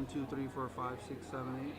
1, 2, 3, 4, 5, 6, 7, 8.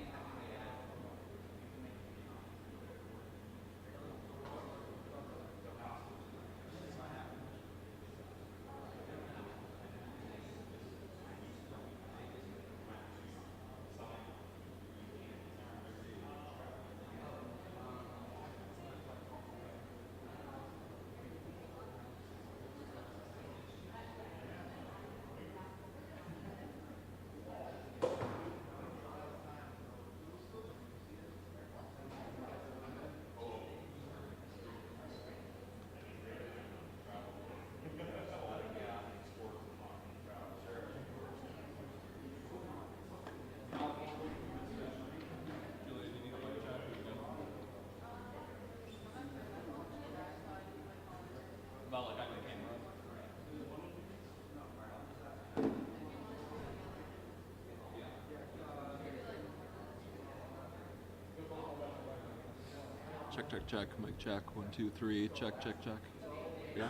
Check, check, check. Mic check. 1, 2, 3. Check, check, check. Yeah.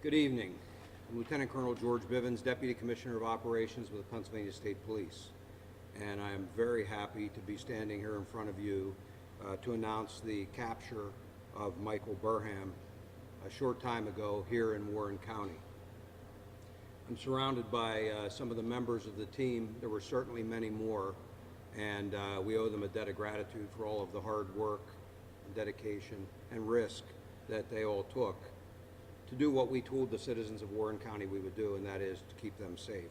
Good evening. I'm Lieutenant Colonel George Bivens, Deputy Commissioner of Operations with the Pennsylvania State Police. And I am very happy to be standing here in front of you to announce the capture of Michael Burham a short time ago here in Warren County. I'm surrounded by some of the members of the team. There were certainly many more, and we owe them a debt of gratitude for all of the hard work, and dedication, and risk that they all took to do what we told the citizens of Warren County we would do, and that is to keep them safe.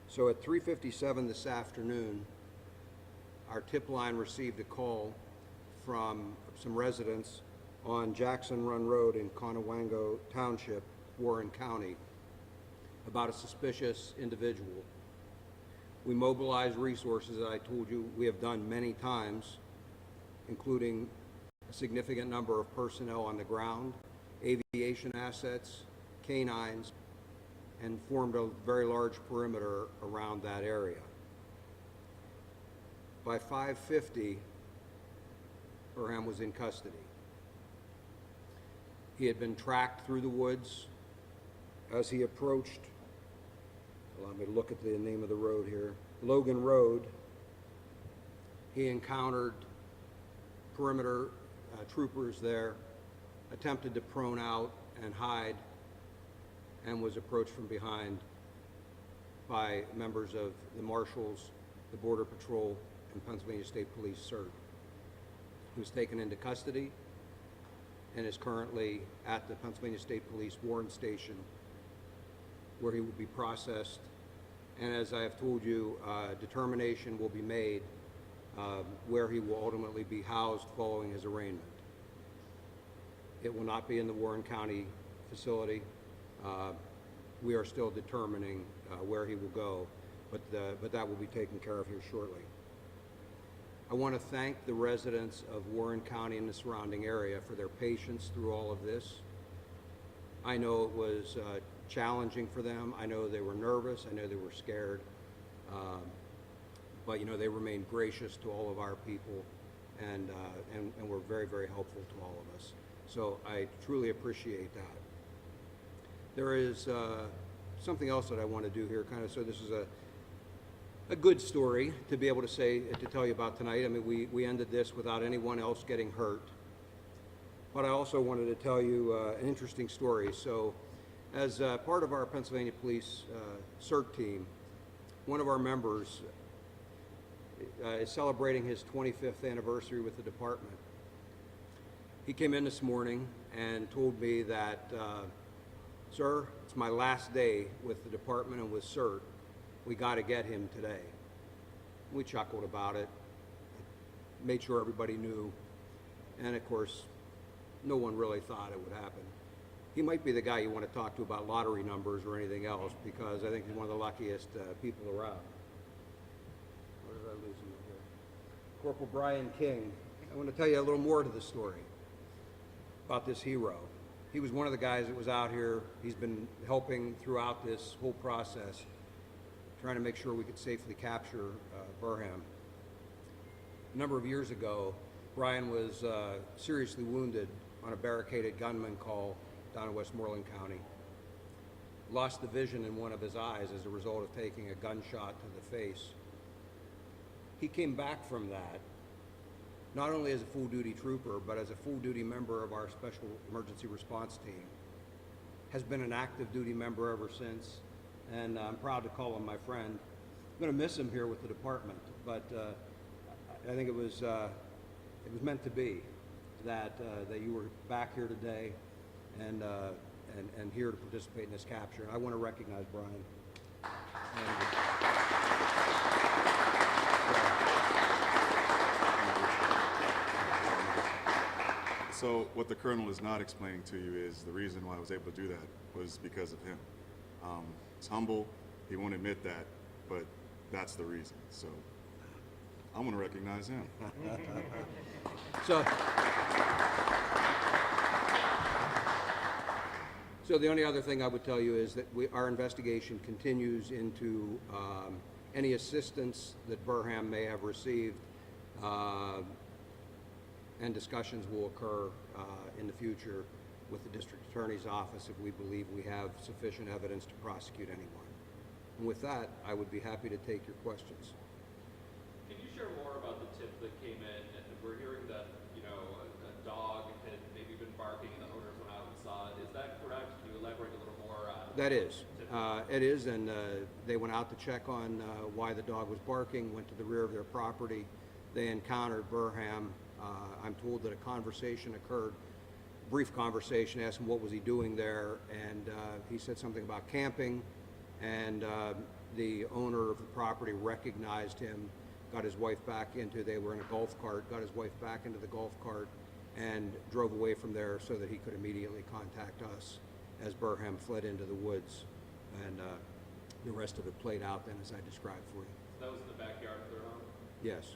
So at 3:57 this afternoon, our tip line received a call from some residents on Jackson Run Road in Conewango Township, Warren County, about a suspicious individual. We mobilized resources that I told you we have done many times, including a significant number of personnel on the ground, aviation assets, canines, and formed a very large perimeter around that area. By 5:50, Burham was in custody. He had been tracked through the woods. As he approached, allow me to look at the name of the road here, Logan Road, he encountered perimeter troopers there, attempted to prone out and hide, and was approached from behind by members of the Marshals, the Border Patrol, and Pennsylvania State Police CERT. He was taken into custody and is currently at the Pennsylvania State Police Warren Station, where he will be processed. And as I have told you, determination will be made where he will ultimately be housed following his arraignment. It will not be in the Warren County facility. We are still determining where he will go, but that will be taken care of here shortly. I want to thank the residents of Warren County and the surrounding area for their patience through all of this. I know it was challenging for them. I know they were nervous. I know they were scared. But they remained gracious to all of our people and were very, very helpful to all of us. So I truly appreciate that. There is something else that I want to do here, so this is a good story to be able to tell you about tonight. I mean, we ended this without anyone else getting hurt. But I also wanted to tell you an interesting story. So as part of our Pennsylvania Police CERT team, one of our members is celebrating his 25th anniversary with the department. He came in this morning and told me that, sir, it's my last day with the department and with CERT. We got to get him today. We chuckled about it, made sure everybody knew, and of course, no one really thought it would happen. He might be the guy you want to talk to about lottery numbers or anything else, because I think he's one of the luckiest people around. Where did I lose him here? Corporal Brian King. I want to tell you a little more to the story about this hero. He was one of the guys that was out here. He's been helping throughout this whole process, trying to make sure we could safely capture Burham. A number of years ago, Brian was seriously wounded on a barricaded gunman call down in Westmoreland County. Lost the vision in one of his eyes as a result of taking a gunshot to the face. He came back from that, not only as a full-duty trooper, but as a full-duty member of our Special Emergency Response Team. Has been an active duty member ever since, and I'm proud to call him my friend. I'm going to miss him here with the department, but I think it was meant to be that you were back here today and here to participate in this capture. And I want to recognize Brian. So what the Colonel is not explaining to you is the reason why I was able to do that was because of him. He's humble, he won't admit that, but that's the reason. So I want to recognize him. So the only other thing I would tell you is that our investigation continues into any assistance that Burham may have received, and discussions will occur in the future with the district attorney's office if we believe we have sufficient evidence to prosecute anyone. And with that, I would be happy to take your questions. Can you share more about the tip that came in? And we're hearing that, you know, a dog had maybe been barking and the owners went out and saw it. Is that correct? Can you elaborate a little more on That is. tip? It is, and they went out to check on why the dog was barking, went to the rear of their property. They encountered Burham. I'm told that a conversation occurred, brief conversation, asked him what was he doing there, and he said something about camping, and the owner of the property recognized him, got his wife back into, they were in a golf cart, got his wife back into the golf cart, and drove away from there so that he could immediately contact us as Burham fled into the woods. And the rest of it played out then as I described for you. So that was in the backyard of their home? Yes.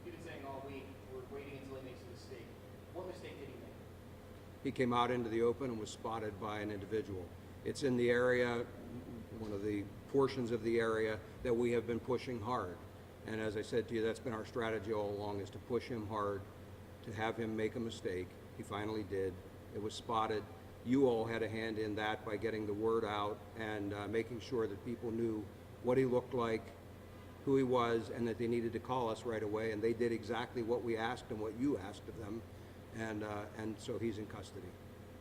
You've been saying all week, we're waiting until he makes a mistake. What mistake did he make? He came out into the open and was spotted by an individual. It's in the area, one of the portions of the area that we have been pushing hard. And as I said to you, that's been our strategy all along, is to push him hard, to have him make a mistake. He finally did. It was spotted. You all had a hand in that by getting the word out and making sure that people knew what he looked like, who he was, and that they needed to call us right away. And they did exactly what we asked and what you asked of them. And so he's in custody.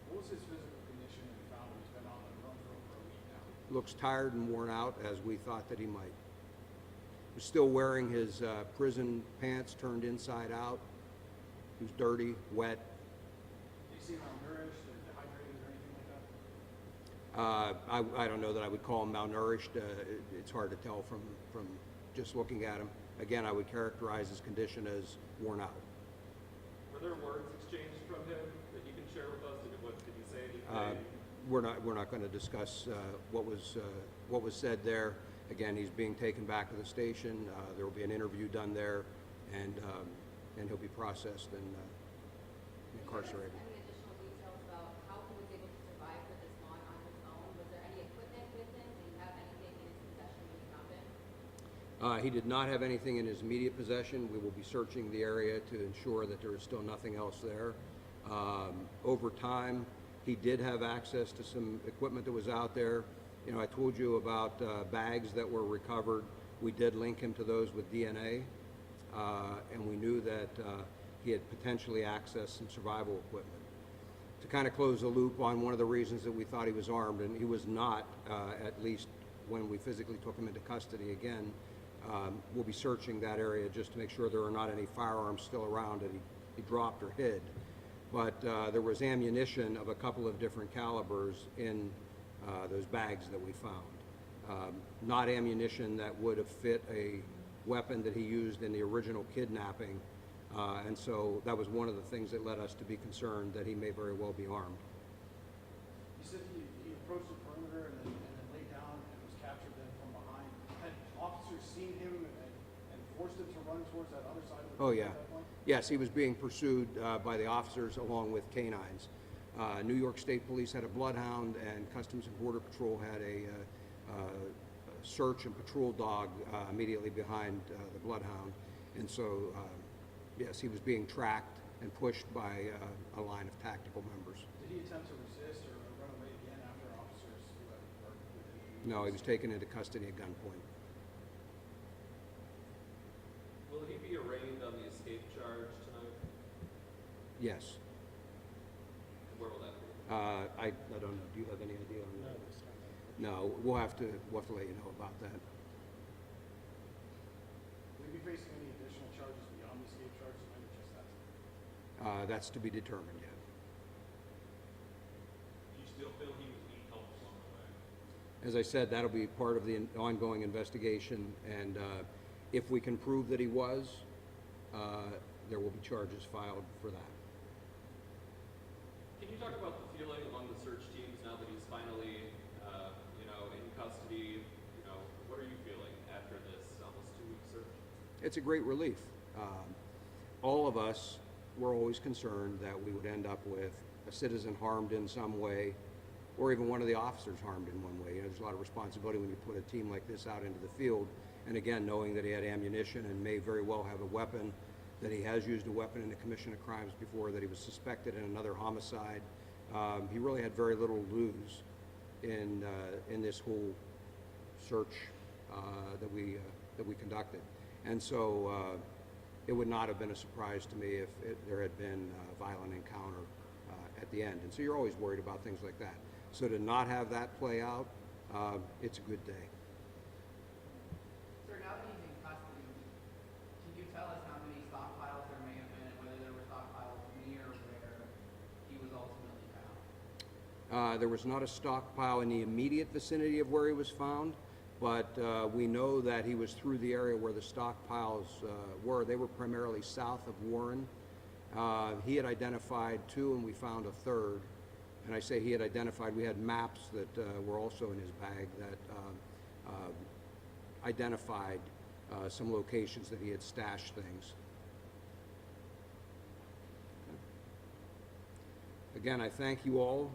What was his physical condition when you found him? He's been on the run for over a week now. Looks tired and worn out, as we thought that he might. He was still wearing his prison pants turned inside out. He was dirty, wet. Did you see him malnourished or dehydrated or anything like that? I don't know that I would call him malnourished. It's hard to tell from just looking at him. Again, I would characterize his condition as worn out. Were there words exchanged from him that you can share with us? Did he say anything? We're not going to discuss what was said there. Again, he's being taken back to the station. There will be an interview done there, and he'll be processed and incarcerated. Any additional details about how he was able to survive for this long on his own? Was there any equipment with him? Did he have anything in his possession when you found him? He did not have anything in his immediate possession. We will be searching the area to ensure that there is still nothing else there. Over time, he did have access to some equipment that was out there. You know, I told you about bags that were recovered. We did link him to those with DNA, and we knew that he had potentially accessed some survival equipment. To kind of close the loop on one of the reasons that we thought he was armed, and he was not, at least when we physically took him into custody again, we'll be searching that area just to make sure there are not any firearms still around that he dropped or hid. But there was ammunition of a couple of different calibers in those bags that we found. Not ammunition that would have fit a weapon that he used in the original kidnapping. And so that was one of the things that led us to be concerned that he may very well be armed. You said he approached the perimeter and then laid down and was captured then from behind. Had officers seen him and forced him to run towards that other side of the Oh, building yeah. at that point? Yes, he was being pursued by the officers along with canines. New York State Police had a bloodhound, and Customs and Border Patrol had a search and patrol dog immediately behind the bloodhound. And so, yes, he was being tracked and pushed by a line of tactical members. Did he attempt to resist or run away again after officers who had worked with him? No, he was taken into custody at gunpoint. Will he be arraigned on the escape charge tonight? Yes. Where will that be? I don't know. Do you have any idea on that? No, we'll have to let you know about that. Will he be facing any additional charges beyond the escape charge tonight or just that? That's to be determined yet. Do you still feel he was being helpful on the way? As I said, that'll be part of the ongoing investigation, and if we can prove that he was, there will be charges filed for that. Can you talk about the feeling among the search teams now that he's finally, in custody? What are you feeling after this almost 2-week search? It's a great relief. All of us were always concerned that we would end up with a citizen harmed in some way, or even one of the officers harmed in one way. There's a lot of responsibility when you put a team like this out into the field, and again, knowing that he had ammunition and may very well have a weapon, that he has used a weapon in the commission of crimes before, that he was suspected in another homicide, he really had very little to lose in this whole search that we conducted. And so it would not have been a surprise to me if there had been a violent encounter at the end. And so you're always worried about things like that. So to not have that play out, it's a good day. Sir, now that he's in custody, can you tell us how many stockpiles there may have been and whether there were stockpiles near where he was ultimately found? There was not a stockpile in the immediate vicinity of where he was found, but we know that he was through the area where the stockpiles were. They were primarily south of Warren. He had identified 2, and we found a 3rd. And I say he had identified, we had maps that were also in his bag that identified some locations that he had stashed things. Again, I thank you all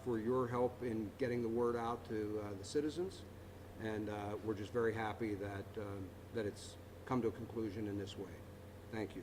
for your help in getting the word out to the citizens, and we're just very happy that it's come to a conclusion in this way. Thank you.